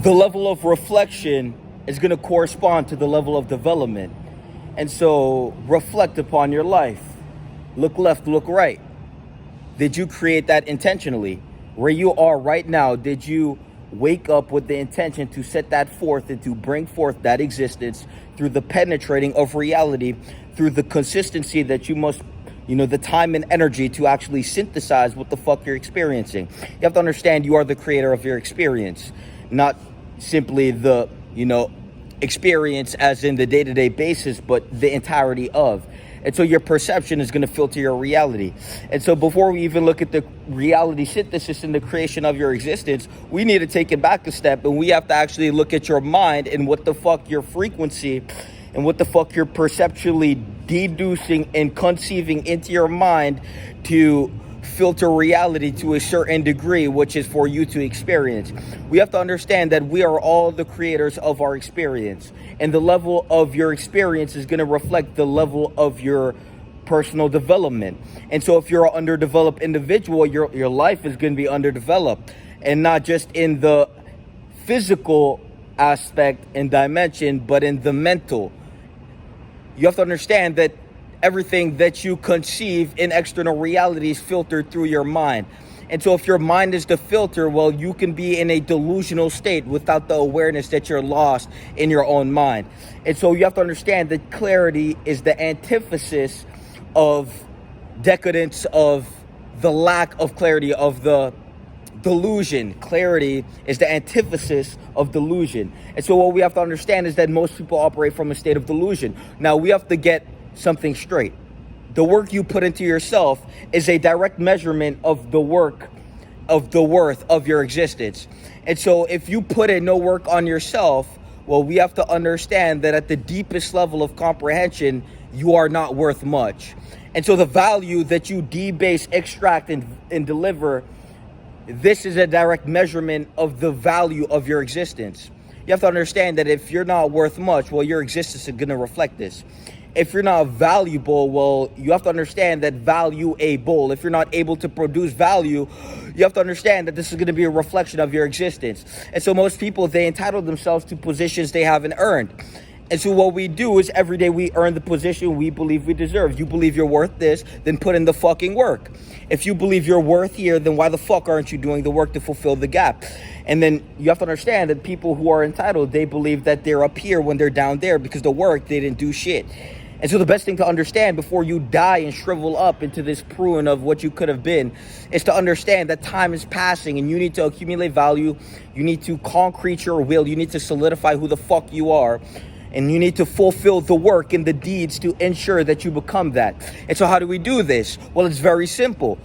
the level of reflection is going to correspond to the level of development. And so reflect upon your life. Look left, look right. Did you create that intentionally? Where you are right now, did you wake up with the intention to set that forth and to bring forth that existence through the penetrating of reality, through the consistency that you must, the time and energy to actually synthesize what the fuck you're experiencing? You have to understand you are the creator of your experience, not simply the, experience as in the day-to-day basis, but the entirety of. And so your perception is going to filter your reality. And so before we even look at the reality synthesis and the creation of your existence, we need to take it back a step, and we have to actually look at your mind and what the fuck your frequency and what the fuck you're perceptually deducing and conceiving into your mind to filter reality to a certain degree, which is for you to experience. We have to understand that we are all the creators of our experience, and the level of your experience is going to reflect the level of your personal development. And so if you're an underdeveloped individual, your life is going to be underdeveloped, and not just in the physical aspect and dimension, but in the mental. You have to understand that everything that you conceive in external reality is filtered through your mind. And so if your mind is the filter, well, you can be in a delusional state without the awareness that you're lost in your own mind. And so you have to understand that clarity is the antithesis of decadence, of the lack of clarity, of the delusion. Clarity is the antithesis of delusion. And so what we have to understand is that most people operate from a state of delusion. Now, we have to get something straight. The work you put into yourself is a direct measurement of the work, of the worth of your existence. And so if you put in no work on yourself, well, we have to understand that at the deepest level of comprehension, you are not worth much. And so the value that you debase, extract, and deliver, this is a direct measurement of the value of your existence. You have to understand that if you're not worth much, well, your existence is going to reflect this. If you're not valuable, well, you have to understand that valuable. If you're not able to produce value, you have to understand that this is going to be a reflection of your existence. And so most people, they entitle themselves to positions they haven't earned. And so what we do is every day we earn the position we believe we deserve. You believe you're worth this, then put in the fucking work. If you believe you're worth here, then why the fuck aren't you doing the work to fulfill the gap? And then you have to understand that people who are entitled, they believe that they're up here when they're down there because the work, they didn't do shit. And so the best thing to understand before you die and shrivel up into this prune of what you could have been is to understand that time is passing and you need to accumulate value. You need to concrete your will. You need to solidify who the fuck you are. And you need to fulfill the work and the deeds to ensure that you become that. And so how do we do this? Well, it's very simple.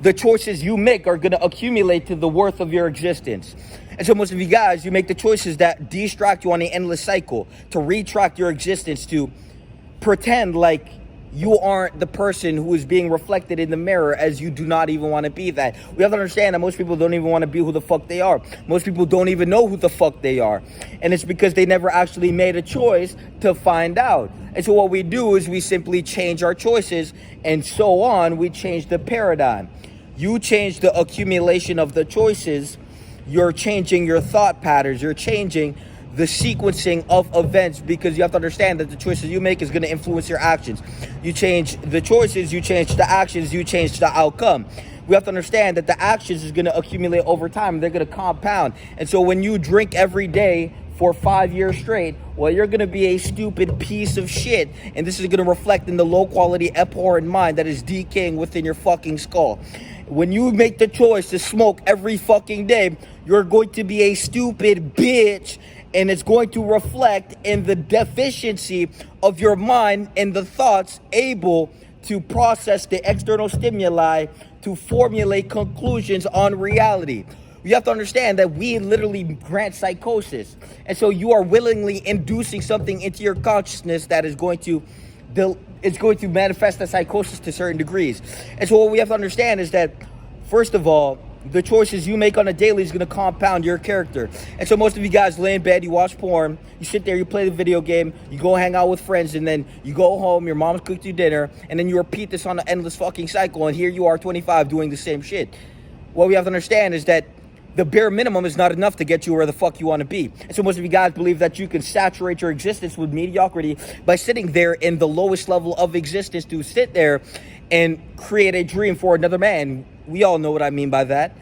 The choices you make are going to accumulate to the worth of your existence. And so most of you guys, you make the choices that distract you on an endless cycle, to retract your existence, to pretend like you aren't the person who is being reflected in the mirror, as you do not even want to be that. We have to understand that most people don't even want to be who the fuck they are. Most people don't even know who the fuck they are. And it's because they never actually made a choice to find out. And so what we do is we simply change our choices, and so on, we change the paradigm. You change the accumulation of the choices, you're changing your thought patterns, you're changing the sequencing of events, because you have to understand that the choices you make is going to influence your actions. You change the choices, you change the actions, you change the outcome. We have to understand that the actions is going to accumulate over time. They're going to compound. And so when you drink every day for 5 years straight, well, you're going to be a stupid piece of shit. And this is going to reflect in the low quality, abhorrent mind that is decaying within your fucking skull. When you make the choice to smoke every fucking day, you're going to be a stupid bitch. And it's going to reflect in the deficiency of your mind and the thoughts able to process the external stimuli to formulate conclusions on reality. You have to understand that we literally grant psychosis. And so you are willingly inducing something into your consciousness that is going to manifest the psychosis to certain degrees. And so what we have to understand is that, first of all, the choices you make on a daily is going to compound your character. And so most of you guys lay in bed, you watch porn, you sit there, you play the video game, you go hang out with friends, and then you go home, your mom's cooked you dinner, and then you repeat this on an endless fucking cycle, and here you are 25 doing the same shit. What we have to understand is that the bare minimum is not enough to get you where the fuck you want to be. And so most of you guys believe that you can saturate your existence with mediocrity by sitting there in the lowest level of existence, to sit there and create a dream for another man. We all know what I mean by that.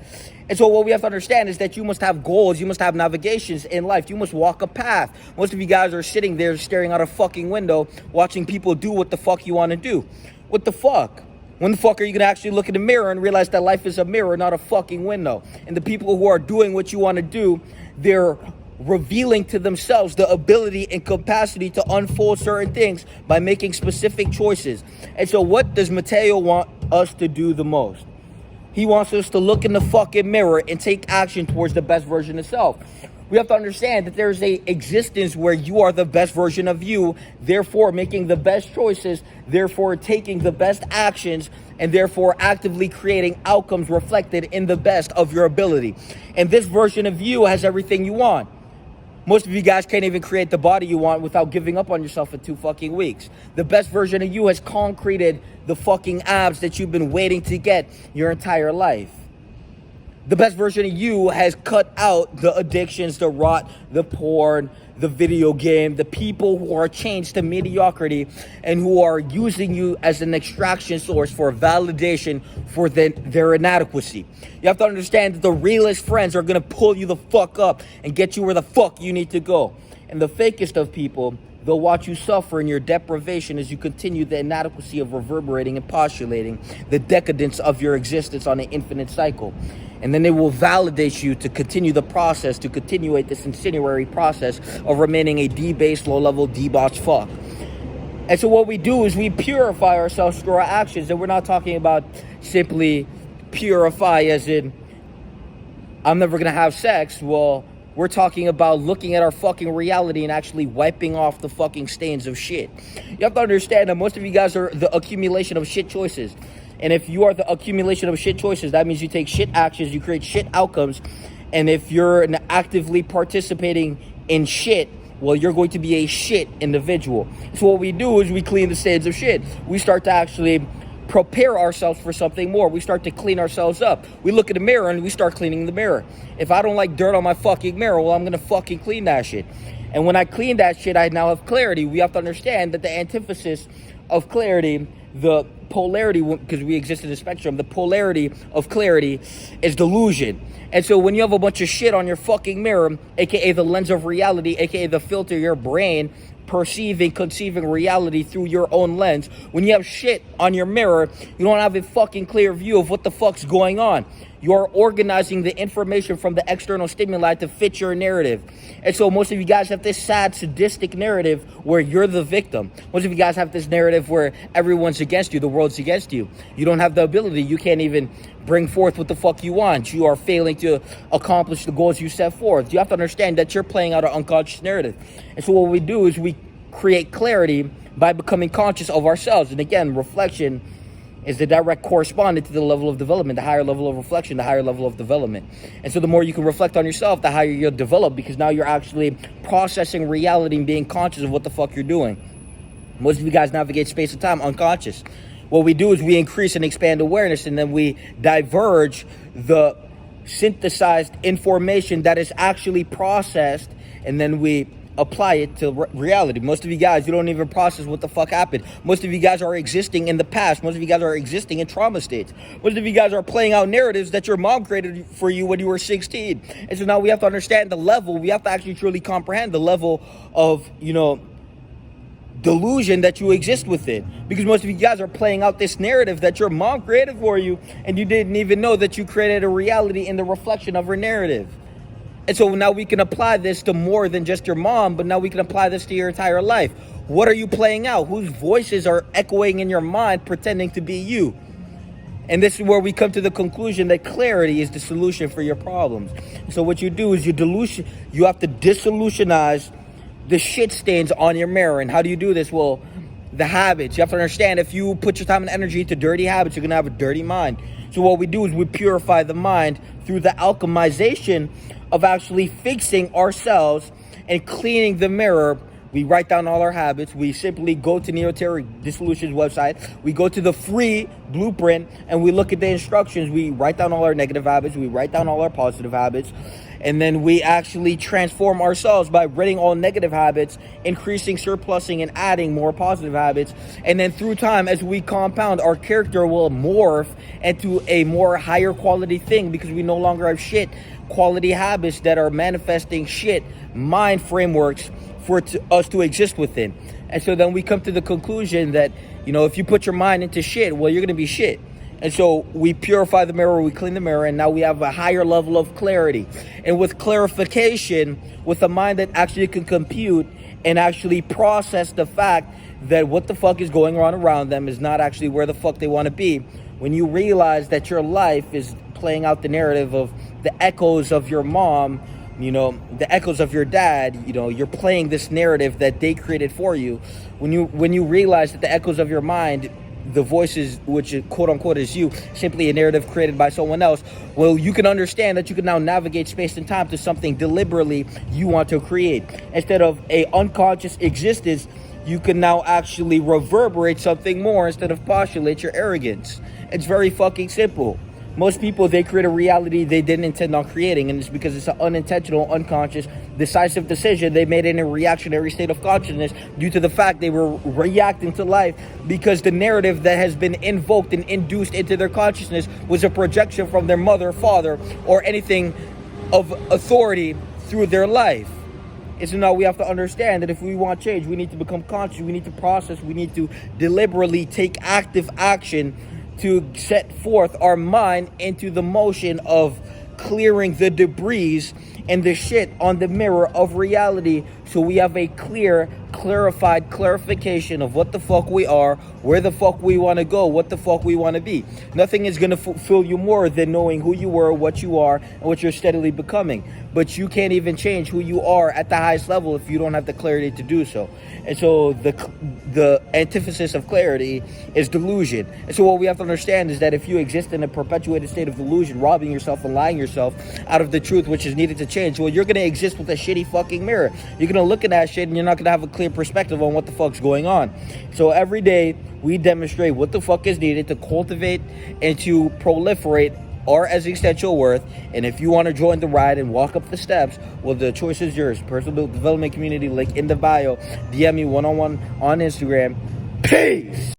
And so what we have to understand is that you must have goals, you must have navigations in life, you must walk a path. Most of you guys are sitting there staring out a fucking window, watching people do what the fuck you want to do. What the fuck? When the fuck are you going to actually look in the mirror and realize that life is a mirror, not a fucking window? And the people who are doing what you want to do, they're revealing to themselves the ability and capacity to unfold certain things by making specific choices. And so what does Mateo want us to do the most? He wants us to look in the fucking mirror and take action towards the best version of self. We have to understand that there's a existence where you are the best version of you, therefore making the best choices, therefore taking the best actions, and therefore actively creating outcomes reflected in the best of your ability. And this version of you has everything you want. Most of you guys can't even create the body you want without giving up on yourself in 2 fucking weeks. The best version of you has concreted the fucking abs that you've been waiting to get your entire life. The best version of you has cut out the addictions, the rot, the porn, the video game, the people who are changed to mediocrity and who are using you as an extraction source for validation for their inadequacy. You have to understand that the realest friends are going to pull you the fuck up and get you where the fuck you need to go. And the fakest of people, they'll watch you suffer in your deprivation as you continue the inadequacy of reverberating and postulating the decadence of your existence on an infinite cycle. And then they will validate you to continue the process, to continuate this incendiary process of remaining a debased, low-level, debauched fuck. And so what we do is we purify ourselves through our actions. And we're not talking about simply purify as in, I'm never going to have sex. Well, we're talking about looking at our fucking reality and actually wiping off the fucking stains of shit. You have to understand that most of you guys are the accumulation of shit choices. And if you are the accumulation of shit choices, that means you take shit actions, you create shit outcomes. And if you're actively participating in shit, well, you're going to be a shit individual. So what we do is we clean the stains of shit. We start to actually prepare ourselves for something more. We start to clean ourselves up. We look in the mirror and we start cleaning the mirror. If I don't like dirt on my fucking mirror, well, I'm going to fucking clean that shit. And when I clean that shit, I now have clarity. We have to understand that the antithesis of clarity, the polarity, because we exist in a spectrum, the polarity of clarity is delusion. And so when you have a bunch of shit on your fucking mirror, aka the lens of reality, aka the filter your brain conceiving reality through your own lens, when you have shit on your mirror, you don't have a fucking clear view of what the fuck's going on. You're organizing the information from the external stimuli to fit your narrative. And so most of you guys have this sad, sadistic narrative where you're the victim. Most of you guys have this narrative where everyone's against you, the world's against you. You don't have the ability. You can't even bring forth what the fuck you want. You are failing to accomplish the goals you set forth. You have to understand that you're playing out an unconscious narrative. And so what we do is we create clarity by becoming conscious of ourselves. And again, reflection is the direct correspondent to the level of development, the higher level of reflection, the higher level of development. And so the more you can reflect on yourself, the higher you'll develop, because now you're actually processing reality and being conscious of what the fuck you're doing. Most of you guys navigate space and time unconscious. What we do is we increase and expand awareness, and then we diverge the synthesized information that is actually processed, and then we apply it to reality. Most of you guys, you don't even process what the fuck happened. Most of you guys are existing in the past. Most of you guys are existing in trauma states. Most of you guys are playing out narratives that your mom created for you when you were 16. And so now we have to understand the level. We have to actually truly comprehend the level of, delusion that you exist within. Because most of you guys are playing out this narrative that your mom created for you, and you didn't even know that you created a reality in the reflection of her narrative. And so now we can apply this to more than just your mom, but now we can apply this to your entire life. What are you playing out? Whose voices are echoing in your mind pretending to be you? And this is where we come to the conclusion that clarity is the solution for your problems. So what you do is you have to disillusionize the shit stains on your mirror. And how do you do this? Well, the habits. You have to understand, if you put your time and energy into dirty habits, you're going to have a dirty mind. So what we do is we purify the mind through the alchemization of actually fixing ourselves and cleaning the mirror We write down all our habits. We simply go to Neoteric Dissolution's website. We go to the free blueprint and we look at the instructions. We write down all our negative habits. We write down all our positive habits. And then we actually transform ourselves by ridding all negative habits, increasing, surplusing, and adding more positive habits. And then through time, as we compound, our character will morph into a more higher quality thing, because we no longer have shit quality habits that are manifesting shit mind frameworks for us to exist within. And so then we come to the conclusion that, if you put your mind into shit, well, you're going to be shit. And so we purify the mirror, we clean the mirror, and now we have a higher level of clarity. And with clarification, with a mind that actually can compute and actually process the fact that what the fuck is going on around them is not actually where the fuck they want to be, when you realize that your life is playing out the narrative of the echoes of your mom, the echoes of your dad, you're playing this narrative that they created for you. When you realize that the echoes of your mind, the voices, which quote unquote is you, simply a narrative created by someone else, well, you can understand that you can now navigate space and time to something deliberately you want to create. Instead of a unconscious existence, you can now actually reverberate something more instead of postulate your arrogance. It's very fucking simple. Most people, they create a reality they didn't intend on creating, and it's because it's an unintentional, unconscious, decisive decision they made in a reactionary state of consciousness due to the fact they were reacting to life because the narrative that has been invoked and induced into their consciousness was a projection from their mother, father, or anything of authority through their life. And so now we have to understand that if we want change, we need to become conscious, we need to process, we need to deliberately take active action to set forth our mind into the motion of clearing the debris and the shit on the mirror of reality, so we have a clarified clarification of what the fuck we are, where the fuck we want to go, what the fuck we want to be. Nothing is going to fulfill you more than knowing who you were, what you are, and what you're steadily becoming. But you can't even change who you are at the highest level if you don't have the clarity to do so. And so the antithesis of clarity is delusion. And so what we have to understand is that if you exist in a perpetuated state of delusion, robbing yourself and lying yourself out of the truth which is needed to change, well, you're going to exist with a shitty fucking mirror. You're going to look at that shit and you're not going to have a clear perspective on what the fuck's going on. So every day we demonstrate what the fuck is needed to cultivate and to proliferate our existential worth. And if you want to join the ride and walk up the steps, well, the choice is yours. Personal development community, link in the bio. DM me one-on-one on Instagram. Peace.